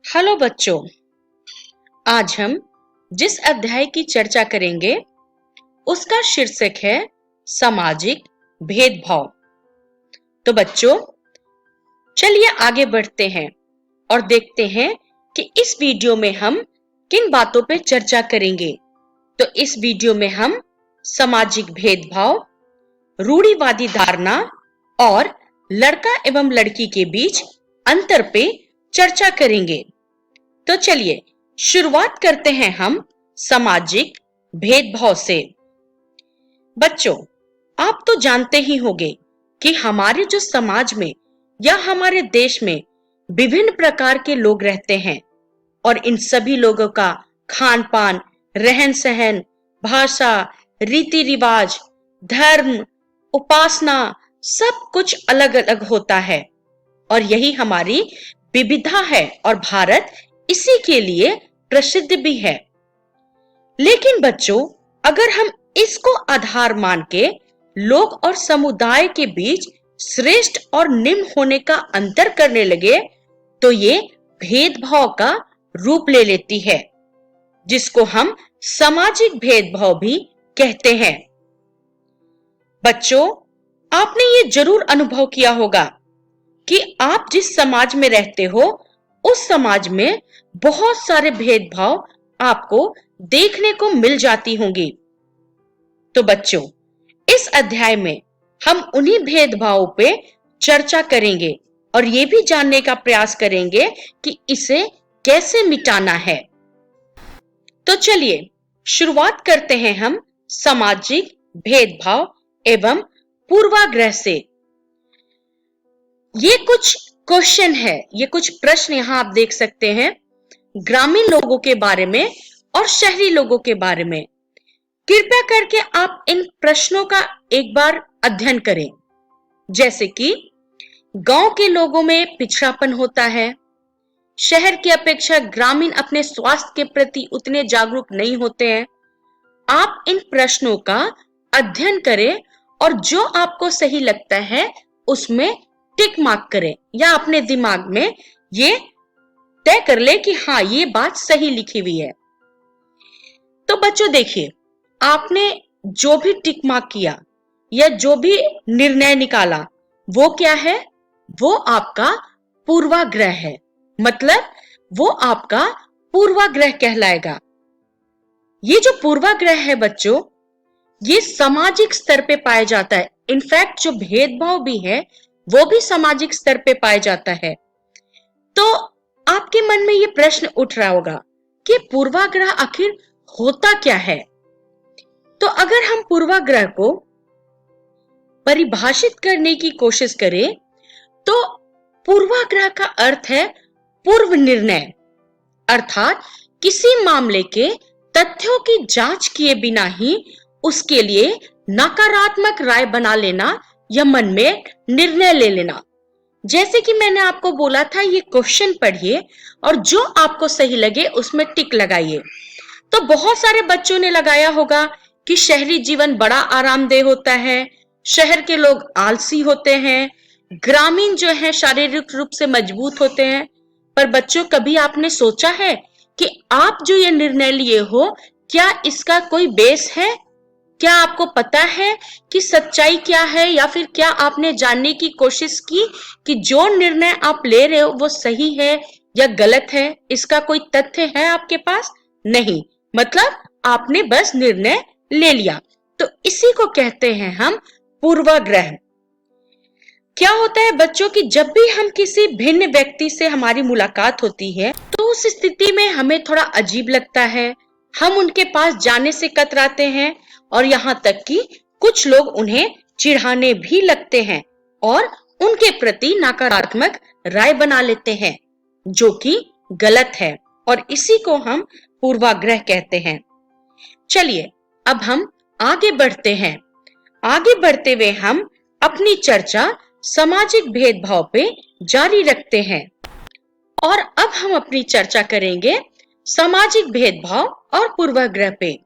Hello बच्चों, आज हम जिस अध्याय की चर्चा करेंगे उसका शीर्षक है सामाजिक भेदभाव। तो बच्चों, चलिए आगे बढ़ते हैं और देखते हैं कि इस वीडियो में हम किन बातों पे चर्चा करेंगे। तो इस वीडियो में हम सामाजिक भेदभाव, रूढ़िवादी धारणा और लड़का एवं लड़की के बीच अंतर पे चर्चा करेंगे। तो चलिए शुरुआत करते हैं हम सामाजिक भेदभाव से। बच्चों, आप तो जानते ही होंगे कि हमारे जो समाज में या हमारे देश में विभिन्न प्रकार के लोग रहते हैं और इन सभी लोगों का खान पान, रहन सहन, भाषा, रीति रिवाज, धर्म, उपासना सब कुछ अलग अलग होता है और यही हमारी विविधता है और भारत इसी के लिए प्रसिद्ध भी है। लेकिन बच्चों, अगर हम इसको आधार मान के लोग और समुदाय के बीच श्रेष्ठ और निम्न होने का अंतर करने लगे तो ये भेदभाव का रूप ले लेती है, जिसको हम सामाजिक भेदभाव भी कहते हैं। बच्चों, आपने ये जरूर अनुभव किया होगा कि आप जिस समाज में रहते हो उस समाज में बहुत सारे भेदभाव आपको देखने को मिल जाती होंगी। तो बच्चों, इस अध्याय में हम उन्हीं भेदभावों पे चर्चा करेंगे और ये भी जानने का प्रयास करेंगे कि इसे कैसे मिटाना है। तो चलिए शुरुआत करते हैं हम सामाजिक भेदभाव एवं पूर्वाग्रह से। ये कुछ क्वेश्चन है, ये कुछ प्रश्न यहाँ आप देख सकते हैं ग्रामीण लोगों के बारे में और शहरी लोगों के बारे में। कृपया करके आप इन प्रश्नों का एक बार अध्ययन करें। जैसे कि गांव के लोगों में पिछड़ापन होता है, शहर की अपेक्षा ग्रामीण अपने स्वास्थ्य के प्रति उतने जागरूक नहीं होते हैं। आप इन प्रश्नों का अध्ययन करें और जो आपको सही लगता है उसमें टिक मार्क करें या अपने दिमाग में ये तय कर ले कि हाँ, ये बात सही लिखी हुई है। तो बच्चों देखिए, आपने जो भी टिक मार्क किया या जो भी निर्णय निकाला वो क्या है? वो आपका पूर्वाग्रह है। मतलब वो आपका पूर्वाग्रह कहलाएगा। ये जो पूर्वाग्रह है बच्चों, ये सामाजिक स्तर पे पाया जाता है। इनफैक्ट जो भेदभाव भी है वो भी सामाजिक स्तर पे पाया जाता है। तो आपके मन में ये प्रश्न उठ रहा होगा कि पूर्वाग्रह आखिर होता क्या है? तो अगर हम पूर्वाग्रह को परिभाषित करने की कोशिश करें तो पूर्वाग्रह का अर्थ है पूर्व निर्णय, अर्थात किसी मामले के तथ्यों की जांच किए बिना ही उसके लिए नकारात्मक राय बना लेना या मन में निर्णय ले लेना। जैसे कि मैंने आपको बोला था, ये क्वेश्चन पढ़िए और जो आपको सही लगे उसमें टिक लगाइए। तो बहुत सारे बच्चों ने लगाया होगा कि शहरी जीवन बड़ा आरामदेह होता है, शहर के लोग आलसी होते हैं, ग्रामीण जो है शारीरिक रूप से मजबूत होते हैं। पर बच्चों, कभी आपने सोचा है कि आप जो ये निर्णय लिए हो, क्या इसका कोई बेस है? क्या आपको पता है कि सच्चाई क्या है, या फिर क्या आपने जानने की कोशिश की कि जो निर्णय आप ले रहे हो वो सही है या गलत है? इसका कोई तथ्य है आपके पास? नहीं, मतलब आपने बस निर्णय ले लिया। तो इसी को कहते हैं हम पूर्वाग्रह। क्या होता है बच्चों कि जब भी हम किसी भिन्न व्यक्ति से हमारी मुलाकात होती है तो उस स्थिति में हमें थोड़ा अजीब लगता है, हम उनके पास जाने से कतराते हैं और यहाँ तक कि कुछ लोग उन्हें चिढ़ाने भी लगते हैं और उनके प्रति नकारात्मक राय बना लेते हैं, जो कि गलत है और इसी को हम पूर्वाग्रह कहते हैं। चलिए अब हम आगे बढ़ते हैं। आगे बढ़ते हुए हम अपनी चर्चा सामाजिक भेदभाव पे जारी रखते हैं और अब हम अपनी चर्चा करेंगे सामाजिक भेदभाव और पूर्वाग्रह पे।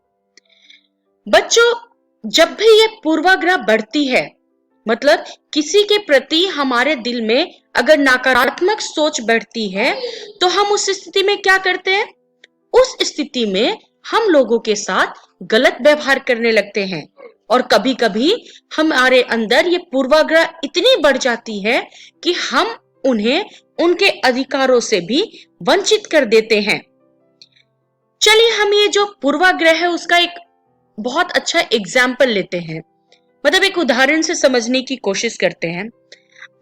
बच्चों, जब भी ये पूर्वाग्रह बढ़ती है मतलब किसी के प्रति हमारे दिल में अगर नकारात्मक सोच बढ़ती है तो हम उस स्थिति में क्या करते हैं? उस स्थिति में हम लोगों के साथ गलत व्यवहार करने लगते हैं और कभी-कभी हमारे अंदर ये पूर्वाग्रह इतनी बढ़ जाती है कि हम उन्हें उनके अधिकारों से भी वंचित कर देते हैं। चलिए हम ये जो पूर्वाग्रह है उसका एक बहुत अच्छा एग्जाम्पल लेते हैं, मतलब एक उदाहरण से समझने की कोशिश करते हैं।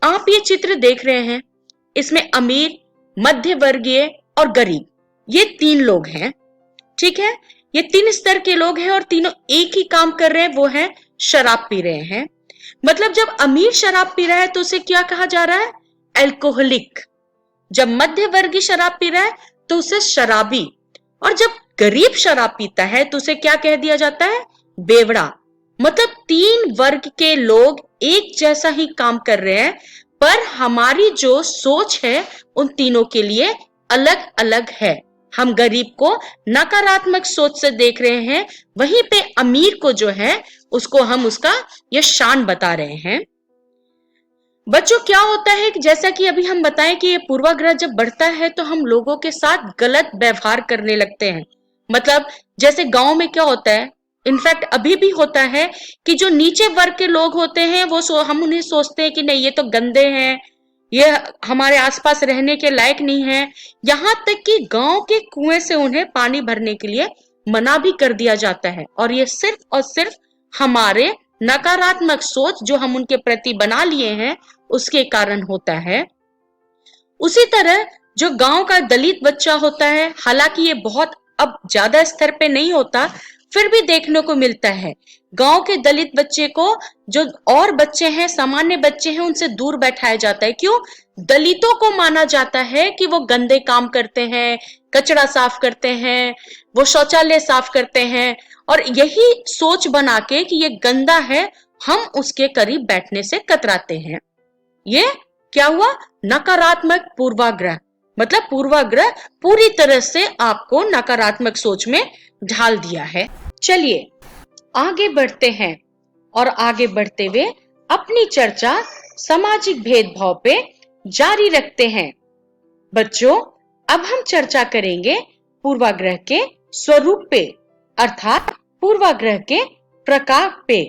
आप ये चित्र देख रहे हैं, इसमें अमीर, मध्य वर्गीय और गरीब, ये 3 लोग हैं। ठीक है, ये 3 स्तर के लोग हैं और तीनों एक ही काम कर रहे हैं, वो है शराब पी रहे हैं। मतलब जब अमीर शराब पी रहा है तो उसे क्या कहा जा रहा है? अल्कोहलिक। जब मध्य वर्गीय शराब पी रहा है तो उसे शराबी, और जब गरीब शराब पीता है तो उसे क्या कह दिया जाता है? बेवड़ा। मतलब 3 वर्ग के लोग एक जैसा ही काम कर रहे हैं, पर हमारी जो सोच है उन तीनों के लिए अलग अलग है। हम गरीब को नकारात्मक सोच से देख रहे हैं, वहीं पे अमीर को जो है उसको हम उसका यह शान बता रहे हैं। बच्चों क्या होता है कि जैसा कि अभी हम बताएं कि ये पूर्वाग्रह जब बढ़ता है तो हम लोगों के साथ गलत व्यवहार करने लगते हैं। मतलब जैसे गांव में क्या होता है, इनफैक्ट अभी भी होता है कि जो नीचे वर्ग के लोग होते हैं वो हम उन्हें सोचते हैं कि नहीं ये तो गंदे हैं, ये हमारे आसपास रहने के लायक नहीं है। यहाँ तक कि गांव के कुएं से उन्हें पानी भरने के लिए मना भी कर दिया जाता है, और ये सिर्फ और सिर्फ हमारे नकारात्मक सोच जो हम उनके प्रति बना लिए हैं उसके कारण होता है। उसी तरह जो गांव का दलित बच्चा होता है, हालांकि ये बहुत अब ज्यादा स्तर पे नहीं होता, फिर भी देखने को मिलता है गांव के दलित बच्चे को जो और बच्चे हैं, सामान्य बच्चे हैं, उनसे दूर बैठाया जाता है। क्यों? दलितों को माना जाता है कि वो गंदे काम करते हैं, कचरा साफ करते हैं, वो शौचालय साफ करते हैं, और यही सोच बना के कि ये गंदा है हम उसके करीब बैठने से कतराते हैं। ये क्या हुआ? नकारात्मक पूर्वाग्रह। मतलब पूर्वाग्रह पूरी तरह से आपको नकारात्मक सोच में ढाल दिया है। चलिए आगे बढ़ते हैं और आगे बढ़ते हुए अपनी चर्चा सामाजिक भेदभाव पे जारी रखते हैं। बच्चों अब हम चर्चा करेंगे पूर्वाग्रह के स्वरूप पे, अर्थात पूर्वाग्रह के प्रकार पे।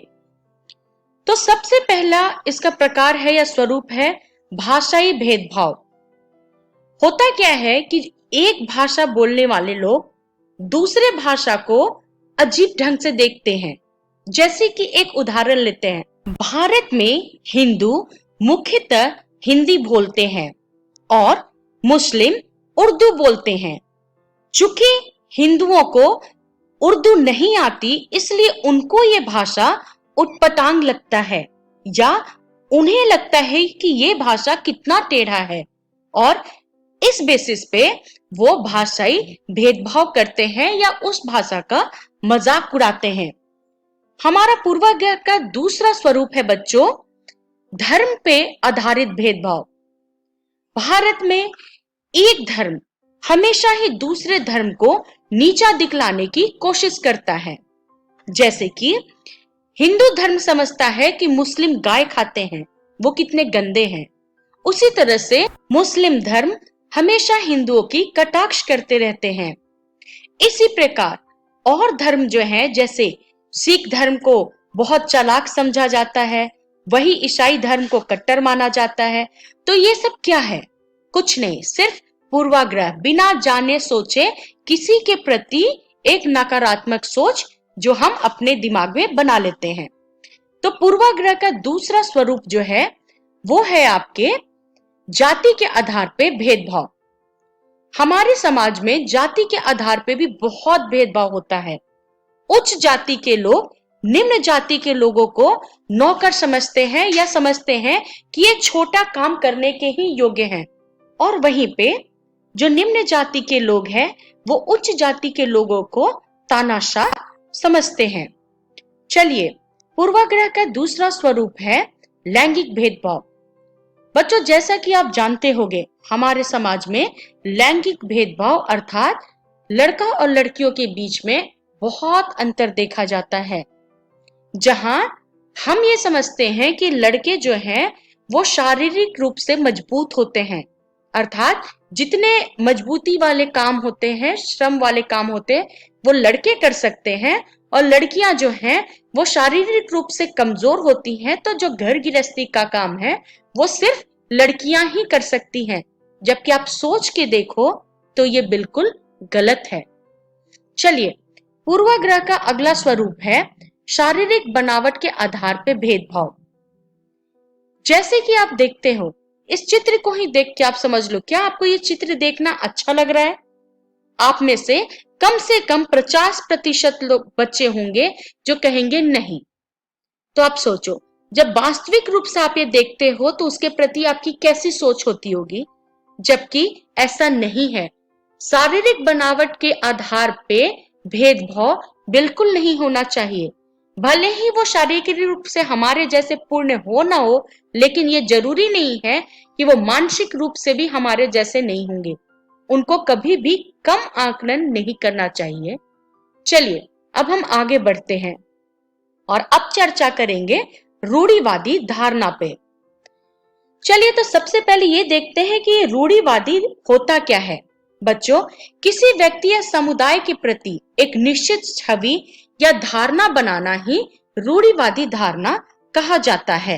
तो सबसे पहला इसका प्रकार है या स्वरूप है भाषाई भेदभाव। होता क्या है कि एक भाषा बोलने वाले लोग दूसरे भाषा को अजीब ढंग से देखते हैं। जैसे कि एक उदाहरण लेते हैं, भारत में हिंदू मुख्यतः हिंदी बोलते हैं और मुस्लिम उर्दू बोलते हैं। चूंकि हिंदुओं को उर्दू नहीं आती, इसलिए उनको ये भाषा उटपटांग लगता है, या उन्हें लगता है कि ये भाषा कितना टेढ़ा है, और इस बेसिस पे वो भाषाई भेदभाव करते हैं या उस भाषा का मजाक उड़ाते हैं। हमारा पूर्वाग्रह का दूसरा स्वरूप है बच्चों धर्म पे आधारित भेदभाव। भारत में एक धर्म हमेशा ही दूसरे धर्म को नीचा दिखलाने की कोशिश करता है। जैसे कि हिंदू धर्म समझता है कि मुस्लिम गाय खाते हैं, वो कितने गंदे हैं। उसी तरह से मुस्लिम धर्म हमेशा हिंदुओं की कटाक्ष करते रहते हैं। इसी प्रकार और धर्म जो है, जैसे सिख धर्म को बहुत चालाक समझा जाता है, वही ईसाई धर्म को कट्टर माना जाता है। तो ये सब क्या है? कुछ नहीं, सिर्फ पूर्वाग्रह, बिना जाने सोचे किसी के प्रति एक नकारात्मक सोच जो हम अपने दिमाग में बना लेते हैं। तो पूर्वाग्रह का दूसरा स्वरूप जो है वो है आपके जाति के आधार पे भेदभाव। हमारे समाज में जाति के आधार पे भी बहुत भेदभाव होता है। उच्च जाति के लोग निम्न जाति के लोगों को नौकर समझते हैं या समझते हैं कि ये छोटा काम करने के ही योग्य हैं, और वहीं पे जो निम्न जाति के लोग हैं वो उच्च जाति के लोगों को तानाशाह समझते हैं। चलिए पूर्वाग्रह का दूसरा स्वरूप है लैंगिक भेदभाव। बच्चों जैसा कि आप जानते होंगे, हमारे समाज में लैंगिक भेदभाव अर्थात लड़का और लड़कियों के बीच में बहुत अंतर देखा जाता है। जहां हम ये समझते हैं कि लड़के जो हैं वो शारीरिक रूप से मजबूत होते हैं, अर्थात जितने मजबूती वाले काम होते हैं, श्रम वाले काम होते हैं, वो लड़के कर सकते हैं, और लड़कियां जो हैं वो शारीरिक रूप से कमजोर होती हैं, तो जो घर गृहस्थी का काम है वो सिर्फ लड़कियां ही कर सकती हैं। जबकि आप सोच के देखो तो ये बिल्कुल गलत है। चलिए, पूर्वाग्रह का अगला स्वरूप है शारीरिक बनावट के आधार पर भेदभाव। जैसे कि आप देखते हो, इस चित्र को ही देख के आप समझ लो, क्या आपको ये चित्र देखना अच्छा लग रहा है? आप में से कम 50% लोग बच्चे होंगे जो कहेंगे नहीं। तो आप सोचो, जब वास्तविक रूप से आप ये देखते हो तो उसके प्रति आपकी कैसी सोच होती होगी, जबकि ऐसा नहीं है। शारीरिक बनावट के आधार पे भेदभाव बिल्कुल नहीं होना चाहिए। भले ही वो शारीरिक रूप से हमारे जैसे पूर्ण हो ना हो, लेकिन ये जरूरी नहीं है कि वो मानसिक रूप से भी हमारे जैसे नहीं होंगे। उनको कभी भी कम आकलन नहीं करना चाहिए। चलिए, अब हम आगे बढ़ते हैं और अब चर्चा करेंगे रूढ़िवादी धारणा पे। चलिए, तो सबसे पहले ये देखते हैं कि रूढ़िवादी होता क्या है। बच्चों, किसी व्यक्ति या समुदाय के प्रति एक निश्चित छवि या धारणा बनाना ही रूढ़िवादी धारणा कहा जाता है।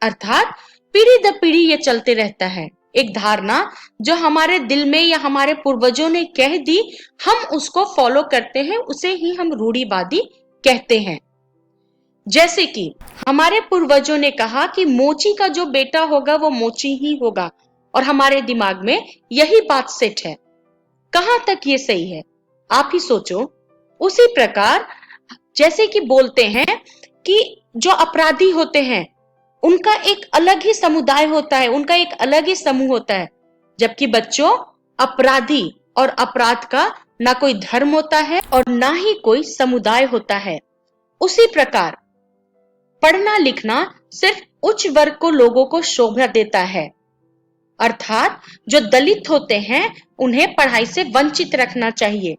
अर्थात पीढ़ी दर पीढ़ी ये चलते रहता है। एक धारणा जो हमारे दिल में या हमारे पूर्वजों ने कह दी, हम उसको फॉलो करते हैं, उसे ही हम रूढ़िवादी कहते हैं। जैसे कि हमारे पूर्वजों ने कहा कि मोची का जो बेटा होगा वो मोची ही होगा, और हमारे दिमाग में यही बात सेट है। कहां तक ये सही है, आप ही सोचो। उसी प्रकार जैसे कि बोलते हैं कि जो अपराधी होते हैं उनका एक अलग ही समुदाय होता है, उनका एक अलग ही समूह होता है। जबकि बच्चों, अपराधी और अपराध का ना कोई धर्म होता है और ना ही कोई समुदाय होता है। उसी प्रकार पढ़ना लिखना सिर्फ उच्च वर्ग को लोगों को शोभा देता है, अर्थात जो दलित होते हैं उन्हें पढ़ाई से वंचित रखना चाहिए।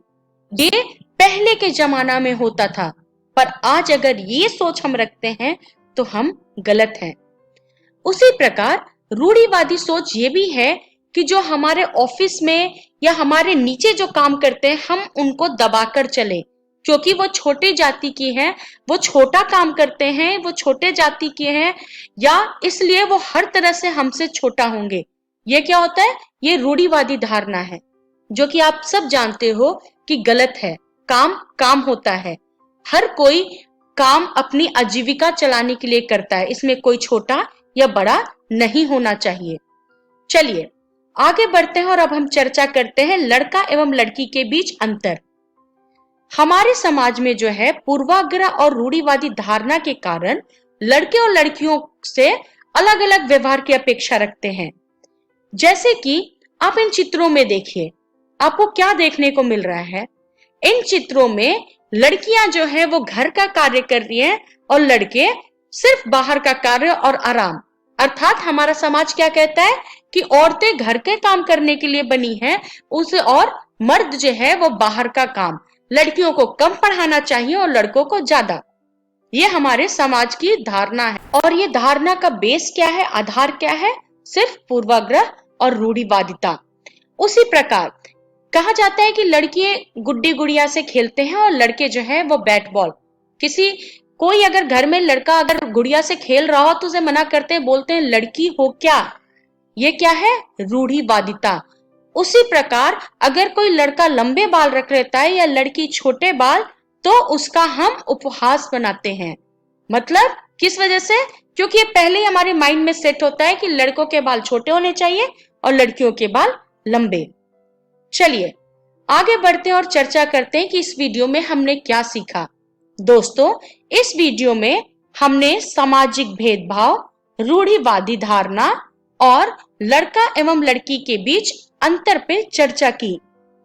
ये पहले के जमाना में होता था, पर आज अगर ये सोच हम रखते हैं तो हम गलत हैं। उसी प्रकार रूढ़िवादी सोच ये भी है कि जो हमारे ऑफिस में या हमारे नीचे जो काम करते हैं हम उनको दबाकर चले, क्योंकि वो छोटे जाति की हैं, वो छोटा काम करते हैं, वो छोटे जाति के हैं, या इसलिए वो हर तरह से हमसे छोटा होंगे। ये क्या होता है? ये रूढ़िवादी धारणा है, जो कि आप सब जानते हो कि गलत है। काम काम होता है, हर कोई काम अपनी आजीविका चलाने के लिए करता है, इसमें कोई छोटा या बड़ा नहीं होना चाहिए। चलिए आगे बढ़ते हैं और अब हम चर्चा करते हैं लड़का एवं लड़की के बीच अंतर। हमारे समाज में जो है पूर्वाग्रह और रूढ़िवादी धारणा के कारण लड़के और लड़कियों से अलग अलग व्यवहार की अपेक्षा रखते हैं। जैसे कि आप इन चित्रों में देखिए, आपको क्या देखने को मिल रहा है? इन चित्रों में लड़कियां जो है वो घर का कार्य कर रही हैं और लड़के सिर्फ बाहर का कार्य और आराम। अर्थात हमारा समाज क्या कहता है कि औरतें घर के काम करने के लिए बनी हैं, उसे और मर्द जो है वो बाहर का काम। लड़कियों को कम पढ़ाना चाहिए और लड़कों को ज्यादा। ये हमारे समाज की धारणा है, और ये धारणा का बेस क्या है, आधार क्या है? सिर्फ पूर्वाग्रह और रूढ़िवादिता। उसी प्रकार कहा जाता है कि लड़कियां गुड्डी गुड़िया से खेलते हैं और लड़के जो है वो बैट बॉल। कोई अगर घर में लड़का अगर गुड़िया से खेल रहा हो तो उसे मना करते हैं, बोलते हैं लड़की हो क्या। ये क्या है? रूढ़िवादिता। उसी प्रकार अगर कोई लड़का लंबे बाल रख लेता है या लड़की छोटे बाल, तो उसका हम उपहास बनाते हैं। मतलब किस वजह से? क्योंकि ये पहले ही हमारे माइंड में सेट होता है कि लड़कों के बाल छोटे होने चाहिए और लड़कियों के बाल लंबे। चलिए आगे बढ़ते हैं और चर्चा करते हैं कि इस वीडियो में हमने क्या सीखा। दोस्तों, इस वीडियो में हमने सामाजिक भेदभाव, रूढ़िवादी धारणा और लड़का एवं लड़की के बीच अंतर पे चर्चा की।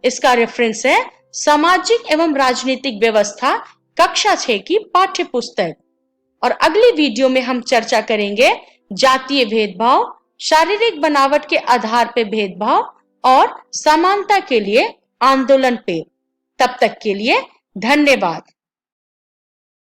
इसका रेफरेंस है सामाजिक एवं राजनीतिक व्यवस्था कक्षा 6 की पाठ्य पुस्तक। और अगली वीडियो में हम चर्चा करेंगे जातीय भेदभाव, शारीरिक बनावट के आधार पर भेदभाव और समानता के लिए आंदोलन पे। तब तक के लिए धन्यवाद।